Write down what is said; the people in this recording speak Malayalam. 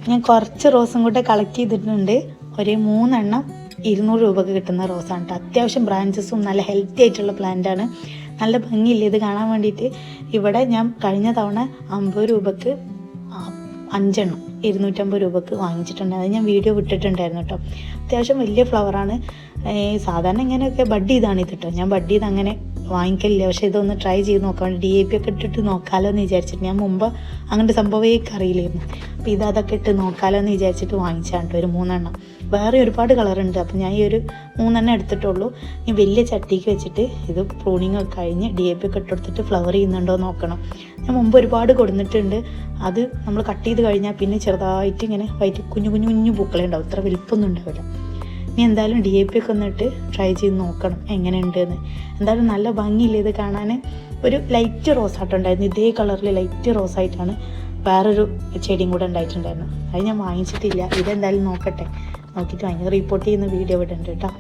ഞാൻ കുറച്ച് റോസും കൂടെ കളക്ട് ചെയ്തിട്ടുണ്ട്. ഒരു 3 എണ്ണം 200 രൂപക്ക് കിട്ടുന്ന റോസാണ് കേട്ടോ. അത്യാവശ്യം ബ്രാഞ്ചസും നല്ല ഹെൽത്തി ആയിട്ടുള്ള പ്ലാന്റാണ്. നല്ല ഭംഗിയില്ലേ ഇത് കാണാൻ വേണ്ടിയിട്ട്. ഇവിടെ ഞാൻ കഴിഞ്ഞ തവണ 50 രൂപക്ക് 5 എണ്ണം 250 രൂപക്ക് വാങ്ങിച്ചിട്ടുണ്ട്. അത് ഞാൻ വീഡിയോ വിട്ടിട്ടുണ്ടായിരുന്നു കേട്ടോ. അത്യാവശ്യം വലിയ ഫ്ലവറാണ്. സാധാരണ ഇങ്ങനെയൊക്കെ ബഡ് ചെയ്താണ് ഇത് കേട്ടോ. ഞാൻ ബഡ് ചെയ്ത് അങ്ങനെ വാങ്ങിക്കലില്ല. പക്ഷേ ഇതൊന്ന് ട്രൈ ചെയ്ത് നോക്കാൻ വേണ്ടി DAP ഒക്കെ ഇട്ടിട്ട് നോക്കാമല്ലോ എന്ന് വിചാരിച്ചിട്ട്. ഞാൻ മുമ്പ് അങ്ങനത്തെ സംഭവമേ അറിയില്ലായിരുന്നു. അപ്പോൾ അതൊക്കെ ഇട്ട് നോക്കാമല്ലോ എന്ന് വിചാരിച്ചിട്ട് വാങ്ങിച്ചാണ് കേട്ടോ ഒരു 3 എണ്ണം. വേറെ ഒരുപാട് കളറുണ്ട്. അപ്പോൾ ഞാൻ ഈ ഒരു 3 എണ്ണം എടുത്തിട്ടുള്ളൂ. ഈ വലിയ ചട്ടിക്ക് വെച്ചിട്ട് ഇത് പ്രൂണിങ് ഒക്കെ കഴിഞ്ഞ് DAP ഒക്കെ ഇട്ടെടുത്തിട്ട് ഫ്ലവർ ചെയ്യുന്നുണ്ടോ നോക്കണം. ഞാൻ മുമ്പ് ഒരുപാട് കൊടുത്തിട്ടുണ്ട്. അത് നമ്മൾ കട്ട് ചെയ്ത് കഴിഞ്ഞാൽ പിന്നെ ചെറുതായിട്ട് ഇങ്ങനെ വൈറ്റ് കുഞ്ഞു കുഞ്ഞു കുഞ്ഞു പൂക്കളെ ഉണ്ടാവും. ഇത്ര വലിപ്പമൊന്നും ഉണ്ടാവില്ല. ഇനി എന്തായാലും DAP ഒക്കെ ഒന്നിട്ട് ട്രൈ ചെയ്ത് നോക്കണം എങ്ങനെയുണ്ട് എന്ന്. എന്തായാലും നല്ല ഭംഗിയില്ല ഇത് കാണാൻ. ഒരു ലൈറ്റ് റോസായിട്ടുണ്ടായിരുന്നു. ഇതേ കളറിൽ ലൈറ്റ് റോസായിട്ടാണ് വേറൊരു ചെടിയും കൂടെ ഉണ്ടായിട്ടുണ്ടായിരുന്നു. അത് ഞാൻ വാങ്ങിച്ചിട്ടില്ല. ഇതെന്തായാലും നോക്കട്ടെ. നോക്കിയിട്ട് ഭയങ്കര റിപ്പോർട്ട് ചെയ്യുന്ന വീഡിയോ ഇടുന്നുണ്ട് കേട്ടോ.